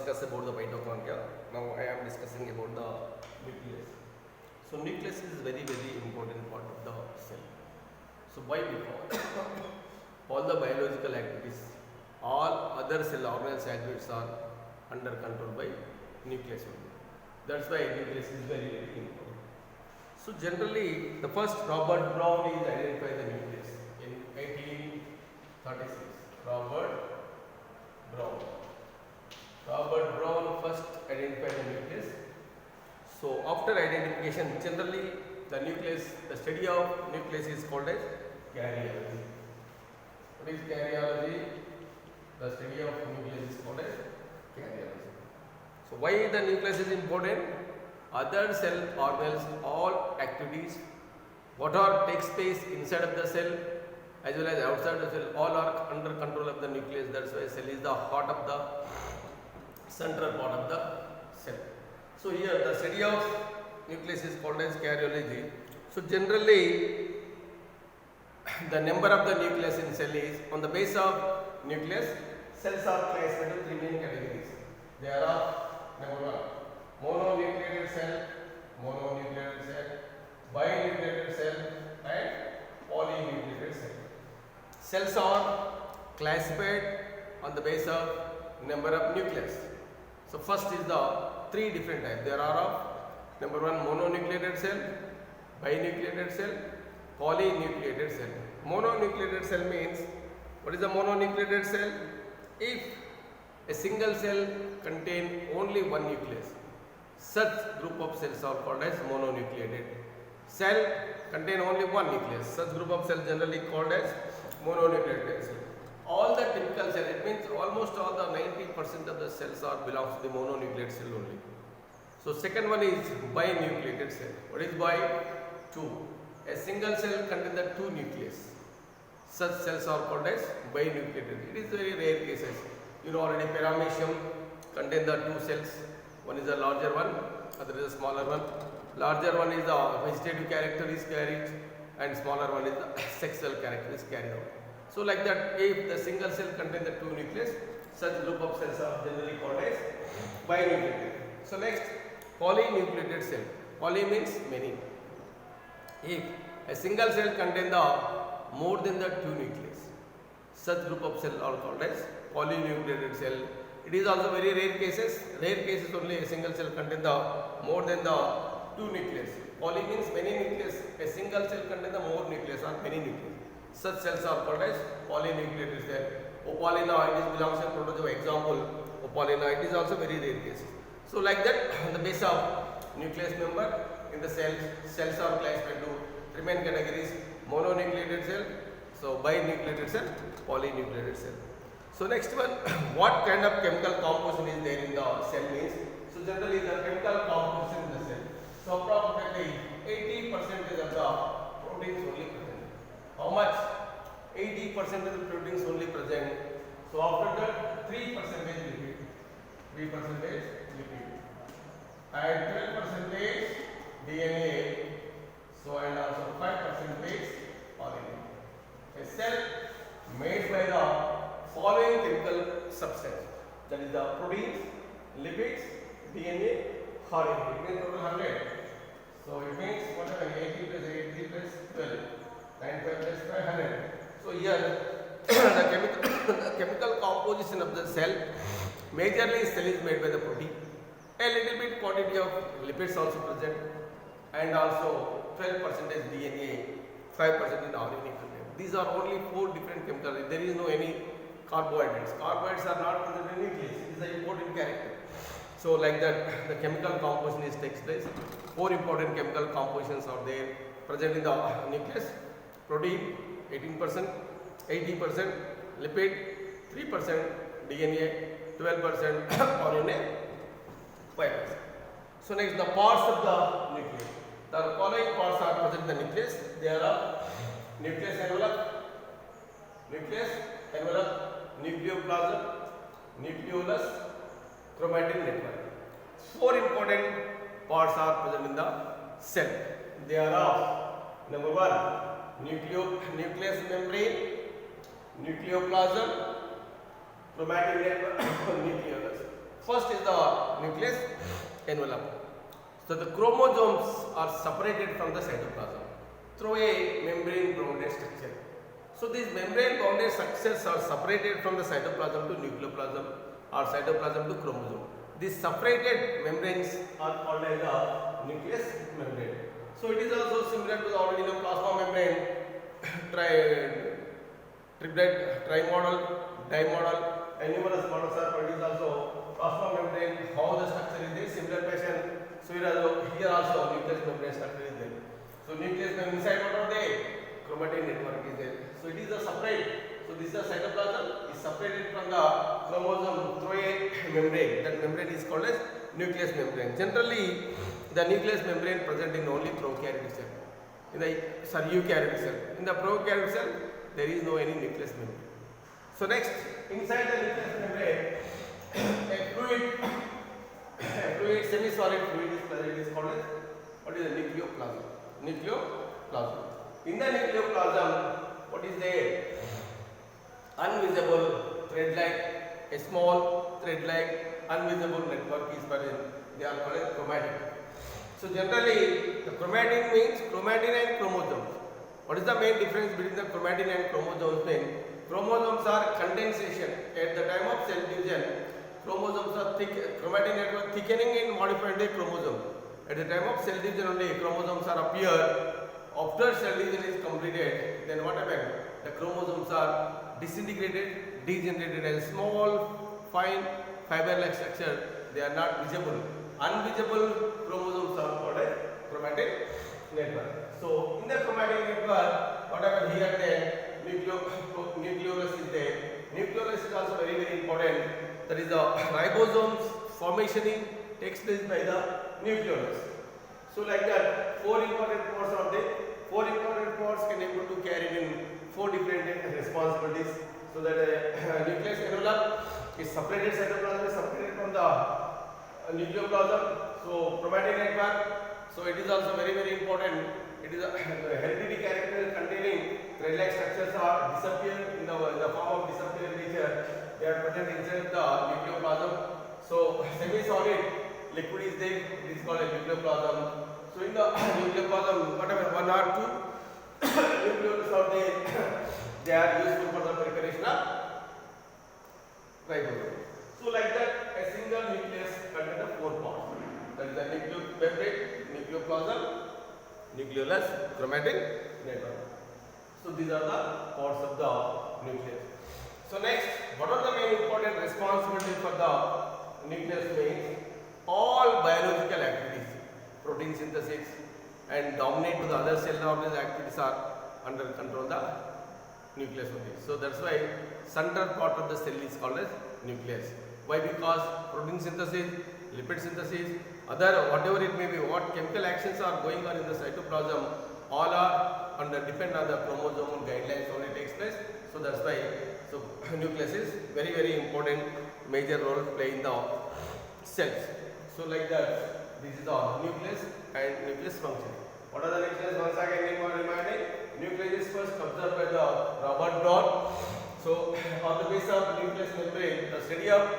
discussed about the mitochondria. Now I am discussing about the nucleus. So nucleus is very important part of the cell. So why? Because all the biological activities, all other cell organelles activities are under control by nucleus only. That's why nucleus is very important. So generally, the first Robert Brown is identified the nucleus in 1836. Robert Brown first identified the nucleus. So after identification, generally the nucleus, the study of nucleus is called as karyotypy. What is karyotypy? The study of nucleus is called as karyotypy. So why the nucleus is important? Other cell organelles, all activities, whatever takes place inside of the cell as well as outside the cell, all are under control of the nucleus. That's why cell is the heart of the central part of the cell. So here the study of nucleus is called as karyology. So generally the number of the nucleus in cell is on the base of nucleus. Cells are classified into three main categories. They are number one, mononucleated cell, binucleated cell and polynucleated cell. Cells are classified on the base of number of nucleus. So first is the three different types. There are of number one, mononucleated cell, binucleated cell, polynucleated cell. Mononucleated cell means, what is a mononucleated cell? If a single cell contains only one nucleus, such group of cells are called as mononucleated. Cell contain only one nucleus, such group of cells generally called as mononucleated cell. All the typical cell, it means almost all the 90% of the cells are belongs to the mononucleated cell only. So second one is binucleated cell. What is bi? Two. A single cell contains the two nucleus. Such cells are called as binucleated. It is very rare cases. You know already paramecium contain the two cells. One is a larger one, other is a smaller one. Larger one is the vegetative character is carried and smaller one is the sexual character is carried out. So like that, if the single cell contains the two nucleus, such group of cells are generally called as binucleated. So next, polynucleated cell. Poly means many. If a single cell contains the more than the two nucleus, such group of cells are called as polynucleated cell. It is also very rare cases. Rare cases only a single cell contains the more than the two nucleus. Poly means many nucleus. A single cell contains the more nucleus or many nucleus. Such cells are called as polynucleated cell. Opalina, it is belongs to protozoa. Example, Opalina, it is also very rare cases. So like that, on the base of nucleus member in the cells are classified into three main categories: mononucleated cell, so binucleated cell, polynucleated cell. So next one, what kind of chemical composition is there in the cell means? So generally the chemical composition in the cell. So approximately 80% of the proteins only present. How much? 80% of the proteins only present. So after that 3% lipid, 3% lipid, and 12% DNA. So and also 5% RNA. A cell made by the following chemical substance, that is the proteins, lipids, DNA, RNA. It means total 100. So it means whatever 80 plus 83 plus 12, 95 plus 500. So here the chemical composition of the cell, majorly cell is made by the protein. A little bit quantity of lipids also present, and also 12% DNA, 5% in RNA content. These are only 4 different chemicals. There is no any carbohydrates. Carbohydrates are not present in nucleus. It is an important character. So like that, the chemical composition takes place. 4 important chemical compositions are there present in the nucleus. Protein 18%, 80% lipid, 3% DNA, 12% RNA, 5%. So next, the parts of the nucleus. The following parts are present in the nucleus. There are nucleus envelope, nucleoplasm, nucleolus, chromatin network. 4 important parts are present in the cell. They are of number 1, nucleus membrane, nucleoplasm, chromatin network, nucleolus. first is the nucleus envelope. So the chromosomes are separated from the cytoplasm through a membrane bounded structure. So these membrane bounded structures are separated from the cytoplasm to nucleoplasm or cytoplasm to chromosome. These separated membranes are called as the nucleus membrane. So it is also similar to the already known plasma membrane, triplet, trimodal, dimodal, and numerous models are produced also. Plasma membrane, how the structure is there, similar fashion. So here also nucleus membrane structure is there. So nucleus membrane inside what are they? Chromatin network is there. So it is a separate. So this is the cytoplasm is separated from the chromosome through a membrane. That membrane is called as nucleus membrane. Generally, the nucleus membrane present in only prokaryotic cell. In the eukaryotic cell. In the prokaryotic cell, there is no any nucleus membrane. So next, inside the nucleus membrane, a fluid, semi-solid fluid is present. It is called as what is the nucleoplasm. Nucleoplasm. In the nucleoplasm, what is there? Unvisible thread-like, a small thread-like, unvisible network is present. They are called as chromatin. So generally, the chromatin means chromatin and chromosomes. What is the main difference between the chromatin and chromosomes? Chromosomes are condensation. At the time of cell division, chromosomes are chromatin network thickening and modifying the chromosome. At the time of cell division only, chromosomes are appear. After cell division is completed, then what happens? The chromosomes are disintegrated, degenerated as small, fine, fiber-like structure. They are not visible. Unvisible chromosomes are called as chromatin network. So in the chromatin network, what happens here? The nucleolus is there. Nucleolus is also very important. That is the ribosomes formation takes place by the nucleolus. So like that, four important parts are there. Four important parts can able to carry in four different responsibilities. So that nucleus envelope is separated, cytoplasm is separated from the nucleoplasm. So chromatin network. So it is also very important. It is a hereditary character containing thread-like structures are disappear in the form of disappear nature. They are present inside the nucleoplasm. So semi-solid liquid is there. It is called a nucleoplasm. So in the nucleoplasm, whatever one or two nucleolus are there, they are useful for the preparation of ribosome. So like that, a single nucleus contains the four parts. That is the nucleomembrane, nucleoplasm, nucleolus, chromatin network. So these are the parts of the nucleus. So next, what are the main important responsibilities for the nucleus? Means all biological activities, protein synthesis and dominate to the other cell organelle activities are under control of the nucleus only. So that's why central part of the cell is called as nucleus. Why? Because protein synthesis, lipid synthesis, other whatever it may be, what chemical actions are going on in the cytoplasm, all are under depend on the chromosomal guidelines only takes place. So that's why nucleus is very important major role play in the cells. So like that, this is the nucleus and nucleus function. What are the nucleus? Once again, reminding, nucleus is first observed by the Robert Brown. So on the base of nucleus membrane, the study of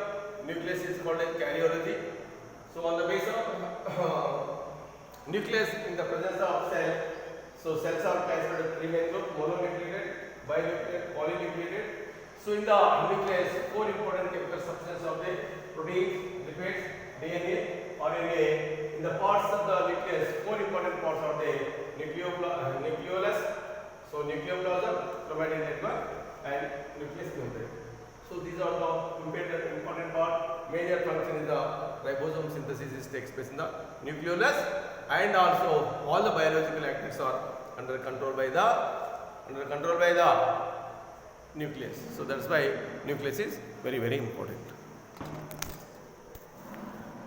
nucleus is called as karyology. So on the base of nucleus in the presence of cell, so cells are classified as three main groups: mononucleated, binucleated, polynucleated. So in the nucleus, four important chemical substances of the proteins, lipids, DNA, RNA. In the parts of the nucleus, four important parts are the nucleolus, so nucleoplasm, chromatin network, and nucleus membrane. So these are the important part. Major function is the ribosome synthesis takes place in the nucleolus, and also all the biological activities are under control by the nucleus. So that's why nucleus is very important.